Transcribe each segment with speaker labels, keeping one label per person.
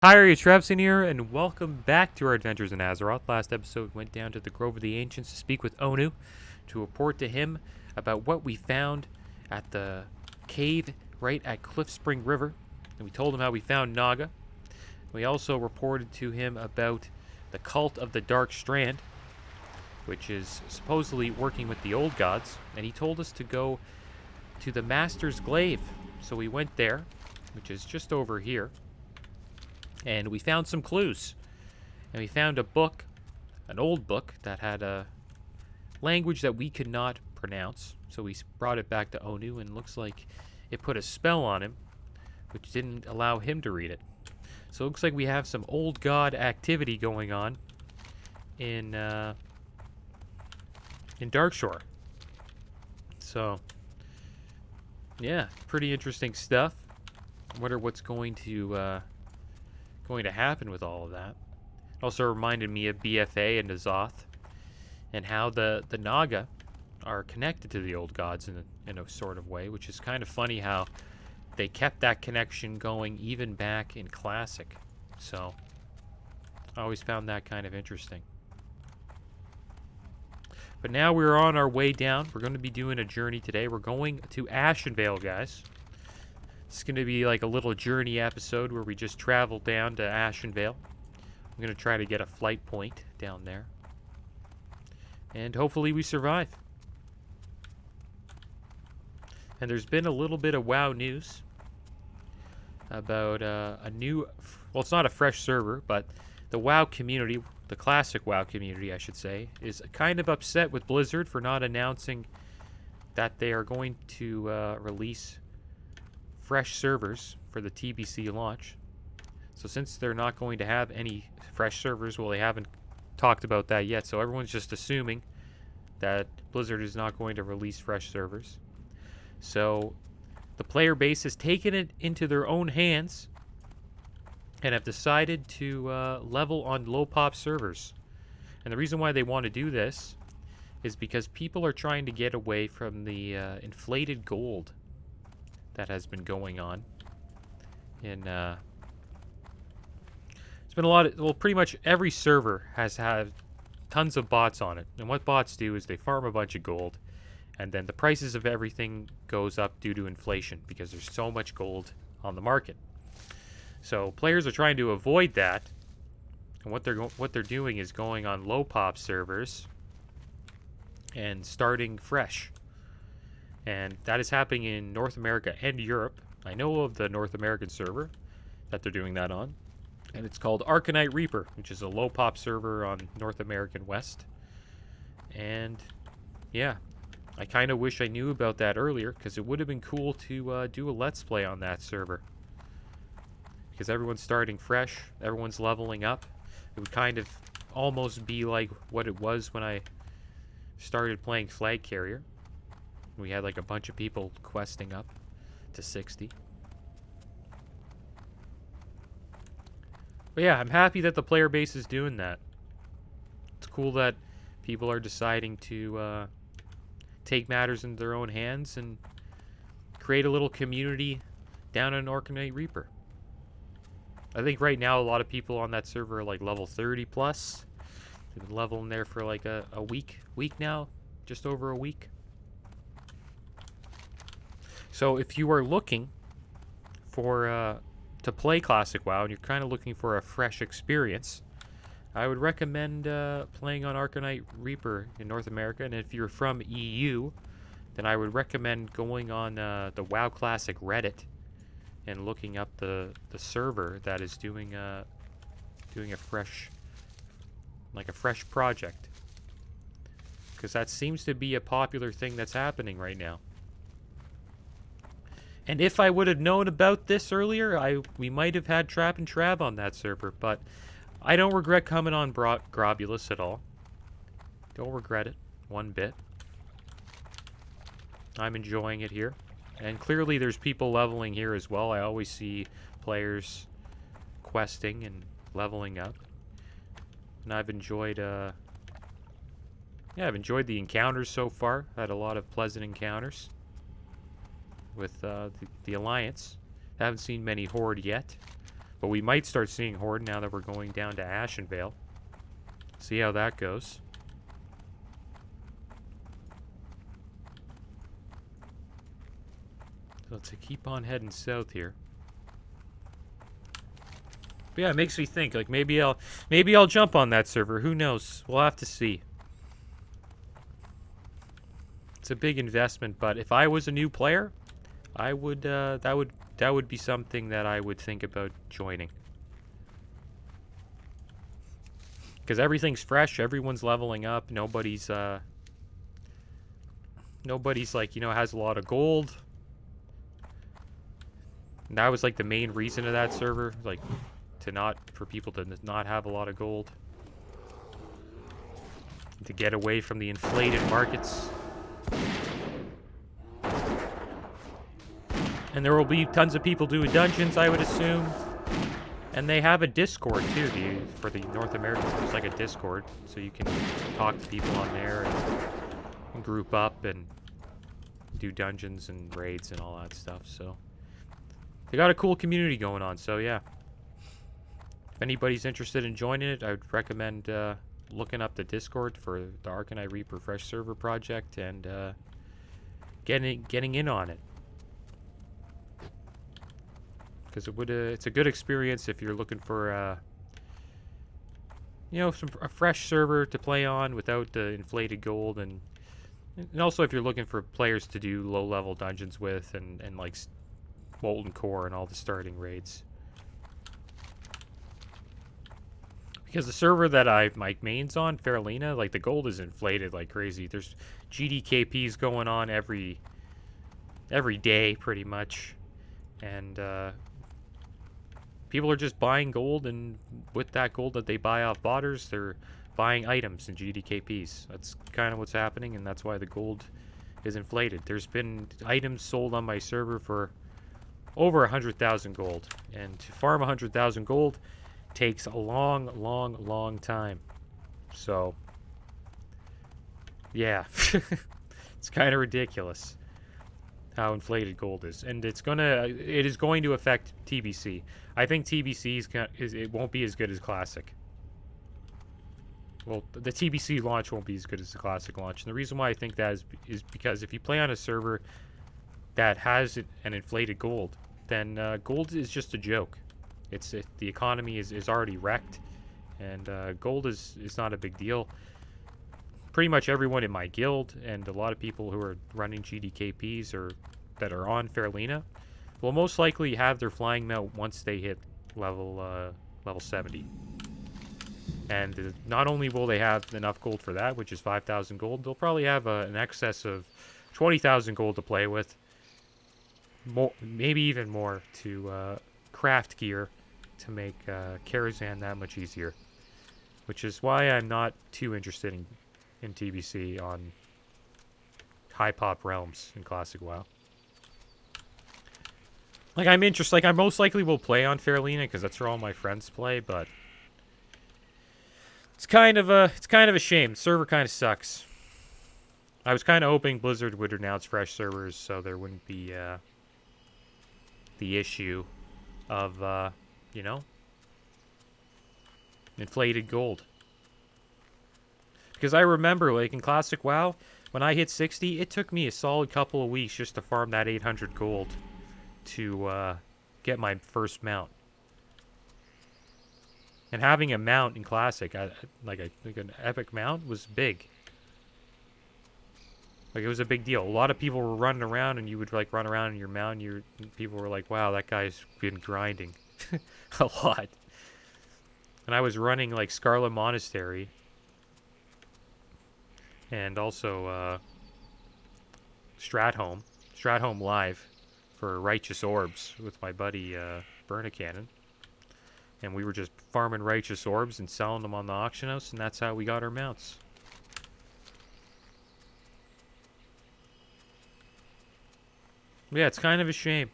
Speaker 1: Hi, Trevson here, and welcome back to our adventures in Azeroth. Last episode went down to the Grove of the Ancients to speak with Onu, to report to him about what we found at the cave right at Cliff Spring River. And we told him how we found Naga. We also reported to him about the cult of the Dark Strand, which is supposedly working with the old gods. And he told us to go to the Master's Glaive. So we went there, which is just over here. And we found some clues. And we found a book, an old book, that had a language that we could not pronounce. So we brought it back to Onu, and looks like it put a spell on him, which didn't allow him to read it. So it looks like we have some old god activity going on in Darkshore. So, yeah, pretty interesting stuff. I wonder what's going to happen with all of that. It also reminded me of BFA and Azoth, and how the Naga are connected to the old gods in a sort of way, which is kind of funny how they kept that connection going even back in Classic. So I always found that kind of interesting. But now we're on our way down. We're going to be doing a journey today. We're going to Ashenvale, guys. It's going to be like a little journey episode where we just travel down to Ashenvale. I'm going to try to get a flight point down there. And hopefully we survive. And there's been a little bit of WoW news about a new... Well, it's not a fresh server, but the WoW community, the classic WoW community, I should say, is kind of upset with Blizzard for not announcing that they are going to release fresh servers for the TBC launch. So since they're not going to have any fresh servers, well, they haven't talked about that yet, so everyone's just assuming that Blizzard is not going to release fresh servers. So the player base has taken it into their own hands and have decided to level on low pop servers. And the reason why they want to do this is because people are trying to get away from the inflated gold that has been going on in it's been a lot of, well, pretty much every server has had tons of bots on it, and what bots do is they farm a bunch of gold, and then the prices of everything goes up due to inflation because there's so much gold on the market. So players are trying to avoid that, and what they're doing is going on low pop servers and starting fresh. And that is happening in North America and Europe. I know of the North American server that they're doing that on. And it's called Arcanite Reaper, which is a low pop server on North American West. And yeah, I kind of wish I knew about that earlier, because it would have been cool to do a Let's Play on that server. Because everyone's starting fresh, everyone's leveling up. It would kind of almost be like what it was when I started playing Flag Carrier. We had like a bunch of people questing up to 60. But yeah, I'm happy that the player base is doing that. It's cool that people are deciding to take matters into their own hands and create a little community down in Arcanite Reaper. I think right now a lot of people on that server are like level 30 plus. They've been leveling there for like a week now, just over a week. So if you are looking for to play Classic WoW and you're kind of looking for a fresh experience, I would recommend playing on Arcanite Reaper in North America. And if you're from EU, then I would recommend going on the WoW Classic Reddit and looking up the server that is doing a fresh project, because that seems to be a popular thing that's happening right now. And if I would have known about this earlier, we might have had Trap and Trav on that server, but I don't regret coming on Grobulus at all. Don't regret it one bit. I'm enjoying it here. And clearly there's people leveling here as well. I always see players questing and leveling up. And I've enjoyed I've enjoyed the encounters so far. Had a lot of pleasant encounters with the Alliance. I haven't seen many Horde yet, But we might start seeing Horde now that we're going down to Ashenvale. See how that goes. So let's keep on heading south here. But yeah, it makes me think, like, maybe I'll jump on that server. Who knows? We'll have to see. It's a big investment, but if I was a new player, I would that would be something that I would think about joining. Because everything's fresh, everyone's leveling up, nobody's like, you know, has a lot of gold. And that was like the main reason of that server, like for people to not have a lot of gold. To get away from the inflated markets. And there will be tons of people doing dungeons, I would assume. And they have a Discord too, for the North Americans. There's like a Discord, so you can talk to people on there and group up and do dungeons and raids and all that stuff. So they got a cool community going on. So yeah, if anybody's interested in joining it, I would recommend looking up the Discord for the Arcanite Reaper Fresh Server project and getting in on it. Because it's a good experience if you're looking for, you know, a fresh server to play on without the inflated gold, and also if you're looking for players to do low-level dungeons with, and like Molten Core and all the starting raids. Because the server that my main's on, Faralina, like the gold is inflated like crazy. There's GDKPs going on every day pretty much, and people are just buying gold, and with that gold that they buy off botters, they're buying items in GDKPs. That's kind of what's happening, and that's why the gold is inflated. There's been items sold on my server for over 100,000 gold, and to farm 100,000 gold takes a long time. So, yeah, it's kind of ridiculous how inflated gold is, and it is going to affect TBC. I think TBC it won't be as good as Classic. Well, the TBC launch won't be as good as the Classic launch, and the reason why I think that is because if you play on a server that has an inflated gold, then gold is just a joke. The economy is already wrecked, and gold is not a big deal. Pretty much everyone in my guild and a lot of people who are running GDKPs or that are on Faralina will most likely have their flying mount once they hit level 70. And not only will they have enough gold for that, which is 5,000 gold, they'll probably have an excess of 20,000 gold to play with. Maybe even more to craft gear to make Karazhan that much easier. Which is why I'm not too interested in TBC on high pop realms in Classic WoW. Like I'm interested, like I most likely will play on Faralina because that's where all my friends play, but it's kind of a shame. The server kind of sucks. I was kind of hoping Blizzard would announce fresh servers so there wouldn't be the issue of you know, inflated gold. Because I remember, like, in Classic WoW, when I hit 60, it took me a solid couple of weeks just to farm that 800 gold to get my first mount. And having a mount in Classic, like an epic mount, was big. Like, it was a big deal. A lot of people were running around, and you would, like, run around in your mount, and people were like, wow, that guy's been grinding a lot. And I was running, like, Scarlet Monastery. And also Stratholme Live for Righteous Orbs with my buddy Burnicannon. And we were just farming Righteous Orbs and selling them on the auction house, and that's how we got our mounts. Yeah, it's kind of a shame.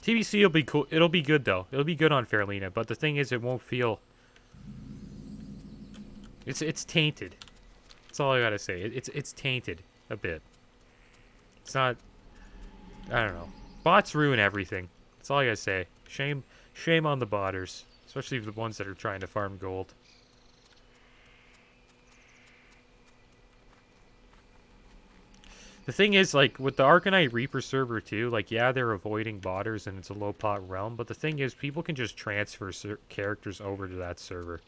Speaker 1: TBC will be cool. It'll be good though. It'll be good on Faralina, but the thing is, it won't feel. It's tainted. That's all I gotta say. It's tainted a bit. It's not. I don't know. Bots ruin everything. That's all I gotta say. Shame on the botters, especially the ones that are trying to farm gold. The thing is, like, with the Arcanite Reaper server, too, like, yeah, they're avoiding botters and it's a low-pot realm, but the thing is, people can just transfer characters over to that server.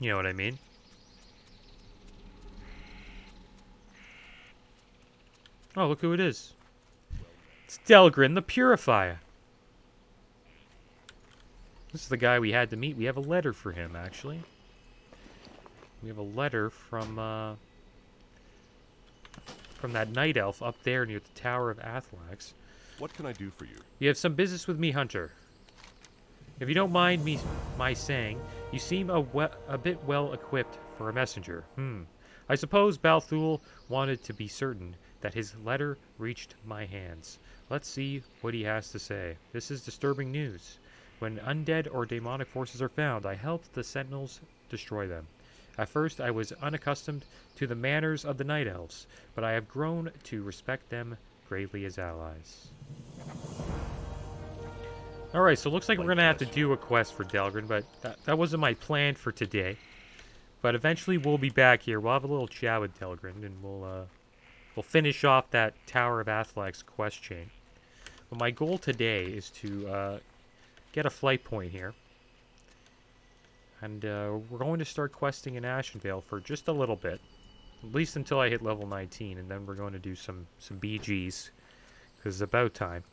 Speaker 1: You know what I mean? Oh, look who it is. It's Delgrin the Purifier. This is the guy we had to meet. We have a letter for him, actually. We have a letter from that night elf up there near the Tower of Athlex.
Speaker 2: What can I do for you?
Speaker 1: You have some business with me, Hunter. If you don't mind my saying, you seem a bit well equipped for a messenger. I suppose Balthul wanted to be certain that his letter reached my hands. Let's see what he has to say. This is disturbing news. When undead or demonic forces are found, I helped the Sentinels destroy them. At first, I was unaccustomed to the manners of the Night Elves, but I have grown to respect them greatly as allies. Alright, so it looks like we're going to have to do a quest for Delgrin, but that wasn't my plan for today. But eventually we'll be back here. We'll have a little chat with Delgrin, and we'll finish off that Tower of Athlex quest chain. But my goal today is to get a flight point here. And we're going to start questing in Ashenvale for just a little bit. At least until I hit level 19, and then we're going to do some BGs. Because it's about time.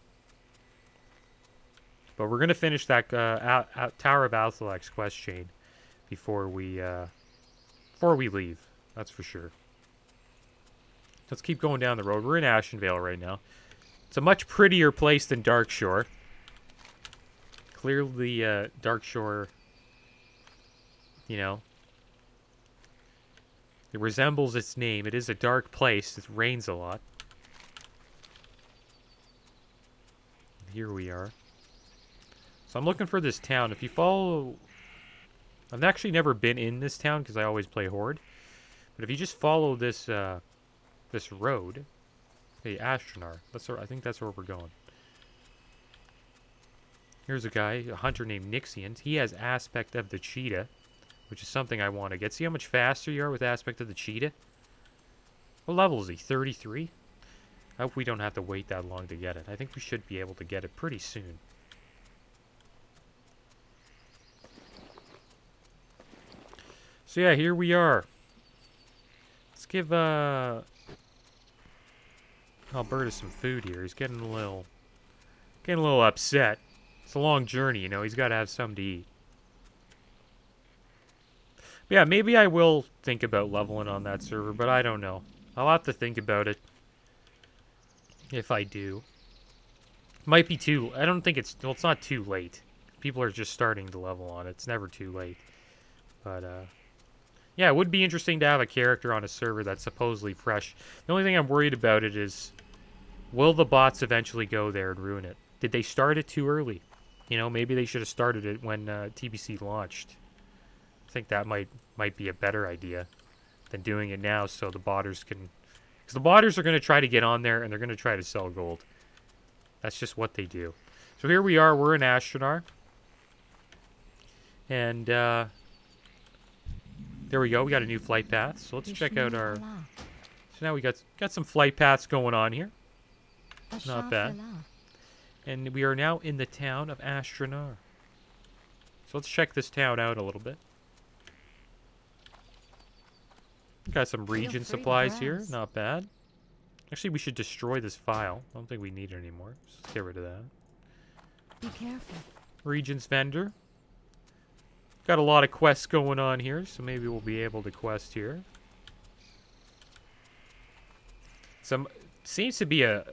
Speaker 1: But we're going to finish that Tower of Athlex quest chain before we leave. That's for sure. Let's keep going down the road. We're in Ashenvale right now. It's a much prettier place than Darkshore. Clearly, Darkshore, you know, it resembles its name. It is a dark place. It rains a lot. Here we are. So I'm looking for this town. If you follow... I've actually never been in this town because I always play Horde. But if you just follow this this road, the Astranaar, I think that's where we're going. Here's a guy, a hunter named Nixian. He has Aspect of the Cheetah, which is something I want to get. See how much faster you are with Aspect of the Cheetah? What level is he? 33? I hope we don't have to wait that long to get it. I think we should be able to get it pretty soon. So yeah, here we are. Let's give Alberta some food here. He's getting a little upset. It's a long journey, you know. He's got to have something to eat. But yeah, maybe I will think about leveling on that server, but I don't know. I'll have to think about it. If I do. Might be too... I don't think it's... Well, it's not too late. People are just starting to level on it. It's never too late. But, yeah, it would be interesting to have a character on a server that's supposedly fresh. The only thing I'm worried about it is... Will the bots eventually go there and ruin it? Did they start it too early? You know, maybe they should have started it when TBC launched. I think that might be a better idea than doing it now so the botters can... Because the botters are going to try to get on there and they're going to try to sell gold. That's just what they do. So here we are. We're in Astranaar. And there we go. We got a new flight path. So let's check out our... So now we got some flight paths going on here. Not bad. And we are now in the town of Astranaar. So let's check this town out a little bit. Got some region supplies here. Not bad. Actually, we should destroy this file. I don't think we need it anymore. Let's get rid of that.
Speaker 3: Be careful.
Speaker 1: Regions vendor. Got a lot of quests going on here, so maybe we'll be able to quest here. Seems to be a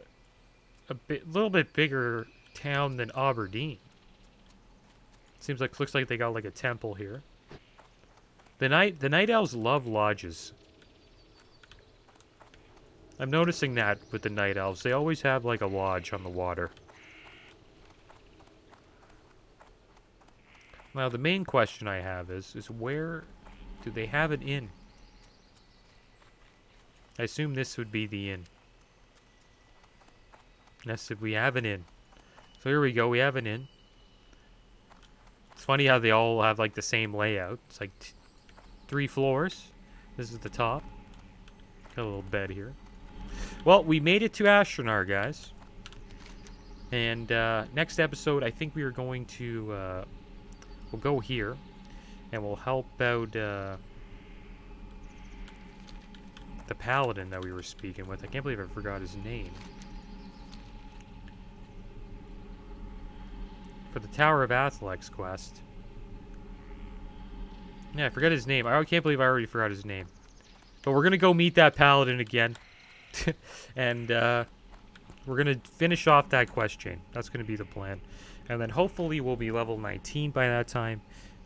Speaker 1: little bit bigger town than Aberdeen. Looks like they got like a temple here. The night elves love lodges. I'm noticing that with the night elves. They always have like a lodge on the water. Now the main question I have is where do they have an inn? I assume this would be the inn. Yes, we have an inn. So here we go. We have an inn. It's funny how they all have like the same layout. It's like 3 floors. This is the top. Got a little bed here. Well, we made it to Astranaar, guys. And next episode, I think we are going to we'll go here, and we'll help out the paladin that we were speaking with. I can't believe I forgot his name. For the Tower of Athlex quest. Yeah, I forgot his name. I can't believe I already forgot his name. But we're going to go meet that paladin again. And we're going to finish off that quest chain. That's going to be the plan. And then hopefully we'll be level 19 by that time.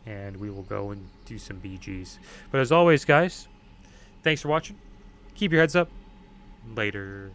Speaker 1: And we will go and do some BGs. But as always, guys, thanks for watching. Keep your heads up. Later.